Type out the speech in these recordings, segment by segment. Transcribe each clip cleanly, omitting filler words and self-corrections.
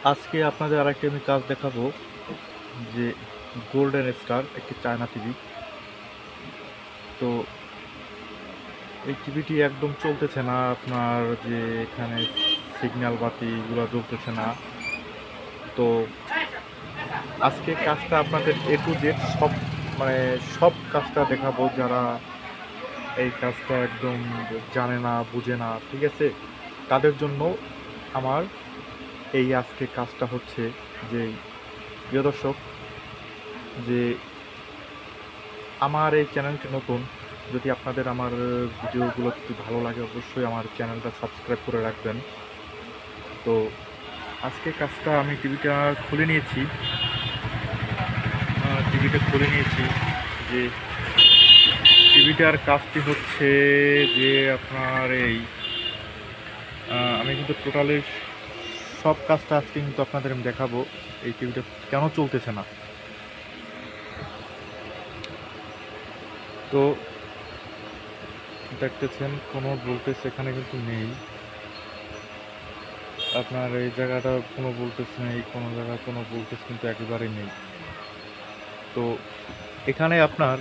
আজকে আপনাদের আরেকটি আমি কাজ দেখাবো যে গোল্ডেন স্টার একটি চায়না টিভি। তো এই টিভিটি একদম চলতেছে না, আপনার যে এখানে সিগন্যাল বাতিগুলো জ্বলতেছে না। তো আজকে কাজটা আপনাদের এ টু জেড সব কাজটা দেখাবো, যারা এই কাজটা একদম জানে না বুঝে না, ঠিক আছে, তাদের জন্য আমার এই আজকে কাজটা হচ্ছে যে, প্রিয় দর্শক, যে আমার এই চ্যানেলটি নতুন, যদি আপনাদের আমার ভিডিওগুলো যদি ভালো লাগে অবশ্যই আমার চ্যানেলটা সাবস্ক্রাইব করে রাখবেন। তো আজকে কাজটা আমি টিভিটা খুলে নিয়েছি যে টিভিটার কাজটি হচ্ছে যে আপনার আমি কিন্তু টোটালি সব কাজটা আজকে কিন্তু আপনাদের আমি দেখাবো এই টিভিটা কেন চলতেছে না। তো দেখতেছেন কোনো ভোল্টেজ এখানে কিন্তু নেই, আপনার এই জায়গাটা কোনো ভোল্টেজ নেই, কোনো জায়গায় কোনো ভোল্টেজ কিন্তু একেবারেই নেই। তো এখানে আপনার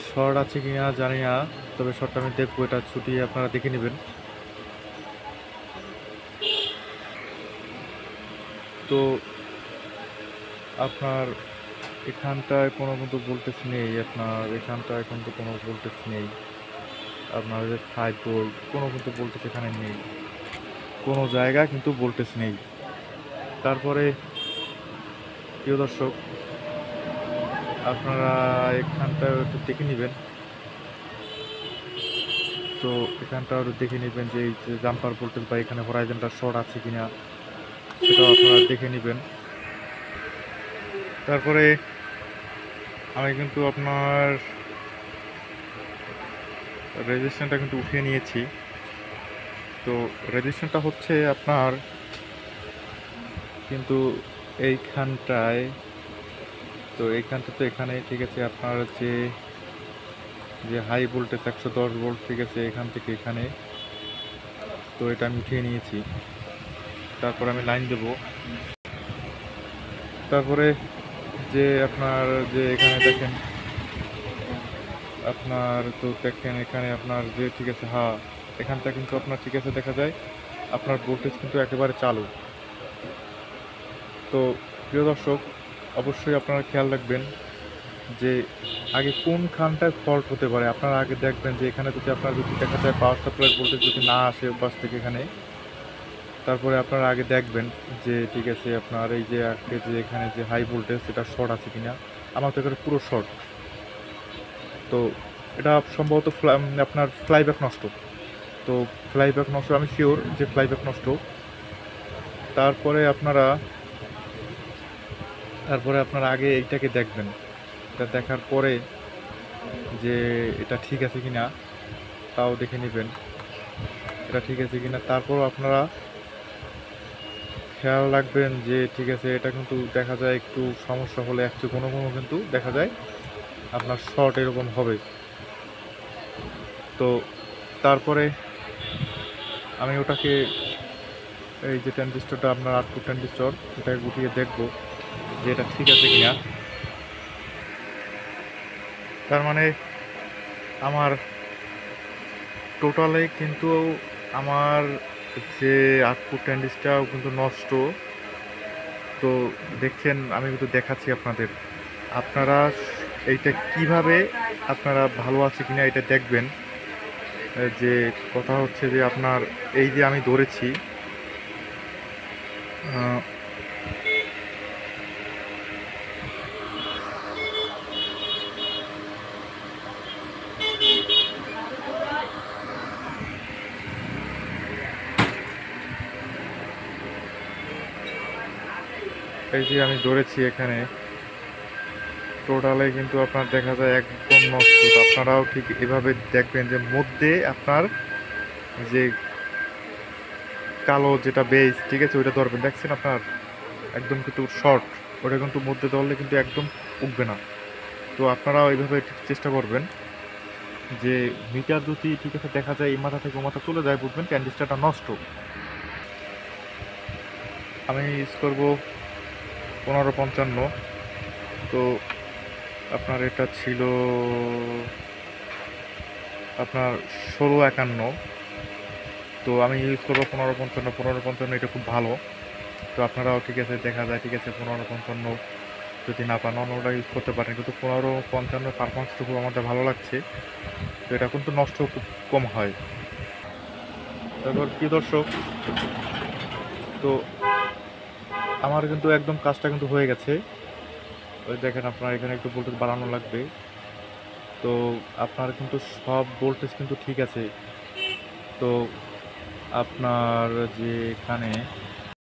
শর্ট আছে কিনা জানি না, তবে শর্টটা আমি দেখবো, এটা ছুটি আপনারা দেখে নেবেন। তো আপনার এখানটায় কোনো কিন্তু ভোল্টেজ নেই, আপনার এখানটায় কিন্তু কোনো ভোল্টেজ নেই, আপনার যে 5 ভোল্ট কোনো কিন্তু ভোল্টেজ এখানে নেই, কোনো জায়গায় কিন্তু ভোল্টেজ নেই। তারপরে প্রিয় দর্শক, আপনারা এখানটায় একটু দেখে নেবেন। তো এখানটা একটু দেখে নেবেন যে এই যে জাম্পার ভোল্টেজ বা এখানে হরাইজনটা শর্ট আছে কিনা সেটাও আপনারা দেখে নেবেন। তারপরে আমি কিন্তু আপনার রেজিস্ট্যান্সটা কিন্তু উঠিয়ে নিয়েছি। তো রেজিস্ট্যান্সটা হচ্ছে আপনার কিন্তু এইখানটায়, তো এইখানটা তো এখানে, ঠিক আছে, আপনার যে যে হাই ভোল্টেজ 110 ভোল্ট, ঠিক আছে, এখান থেকে এখানে, তো এটা আমি উঠিয়ে নিয়েছি। তারপর আমি লাইন দেব। তারপরে যে আপনার যে এখানে দেখেন, আপনার তো দেখেন এখানে আপনার যে, ঠিক আছে, হ্যাঁ, এখানটা কিন্তু আপনার ঠিক আছে দেখা যায় আপনার ভোল্টেজ কিন্তু একেবারে চালু। তো প্রিয় দর্শক, অবশ্যই আপনারা খেয়াল রাখবেন যে আগে কোনখানটায় ফল্ট হতে পারে। আপনারা আগে দেখবেন যে এখানে যদি আপনার যদি দেখা যায় পাওয়ার সাপ্লাই ভোল্টেজ যদি না আসে বাস থেকে এখানে, তারপরে আপনারা আগে দেখবেন যে, ঠিক আছে, আপনার এই যে আগে যে এখানে যে হাই ভোল্টেজ সেটা শর্ট আছে কিনা। আমার তো এখানে পুরো শর্ট, তো এটা সম্ভবত আপনার ফ্লাইব্যাক নষ্ট। তো ফ্লাইব্যাক নষ্ট, আমি শিওর যে ফ্লাইব্যাক নষ্ট। তারপরে আপনারা আগে এইটাকে দেখবেন, এটা দেখার পরে যে এটা ঠিক আছে কিনা তাও দেখে নেবেন, এটা ঠিক আছে কিনা। তারপরও আপনারা খেয়াল রাখবেন যে, ঠিক আছে, এটা কিন্তু দেখা যায় একটু সমস্যা হলে কোনো কিন্তু দেখা যায় আপনার শর্ট এরকম হবে। তো তারপরে আমি ওটাকে, এই যে ট্রানজিস্টরটা আপনার আউটপুট ট্রানজিস্টর, এটাকে গুটিয়ে দেখবো যে এটা ঠিক আছে কিনা। তার মানে আমার টোটালে কিন্তু আমার যে আউটপুট ট্রানজিস্টরটাও কিন্তু নষ্ট। তো দেখছেন, আমি কিন্তু দেখাচ্ছি আপনাদের, আপনারা এইটা কিভাবে আপনারা ভালো আছে কিনা এটা দেখবেন। যে কথা হচ্ছে যে আপনার এই যে আমি ধরেছি, এই যে আমি ধরেছি এখানে টোটালে কিন্তু আপনার দেখা যায় একদম নষ্ট। আপনারাও ঠিক এভাবে দেখবেন যে মধ্যে আপনার যে কালো যেটা বেস, ঠিক আছে, ওইটা ধরবেন, দেখছেন আপনার একদম কিন্তু শর্ট, ওটা কিন্তু মধ্যে ধরলে কিন্তু একদম উঠবে না। তো আপনারাও এইভাবে চেষ্টা করবেন যে মিটার যদি, ঠিক আছে, দেখা যায় এই মাথা থেকে ও মাথা চলে যায়, বুঝবেন ট্রানজিস্টরটা নষ্ট। আমি ইউজ করব 1555। তো আপনার এটা ছিল আপনার 1651। তো আমি ইউজ করবো 1555। 1555 এটা খুব ভালো। তো আপনারাও ঠিক আছে, দেখা যায় ঠিক আছে 1555 যদি না পান অন্যটা ইউজ করতে পারেন, কিন্তু 1555 পারফরমেন্সটা খুব আমাদের ভালো লাগছে। তো এটা কিন্তু নষ্ট খুব কম হয়। তারপর কি দর্শক, তো আমার কিন্তু একদম কাজটা কিন্তু হয়ে গেছে। ওই দেখেন আপনার এখানে একটু ভোল্টেজ বাড়ানো লাগবে। তো আপনার কিন্তু সব ভোল্টেজ কিন্তু ঠিক আছে। তো আপনার যে এখানে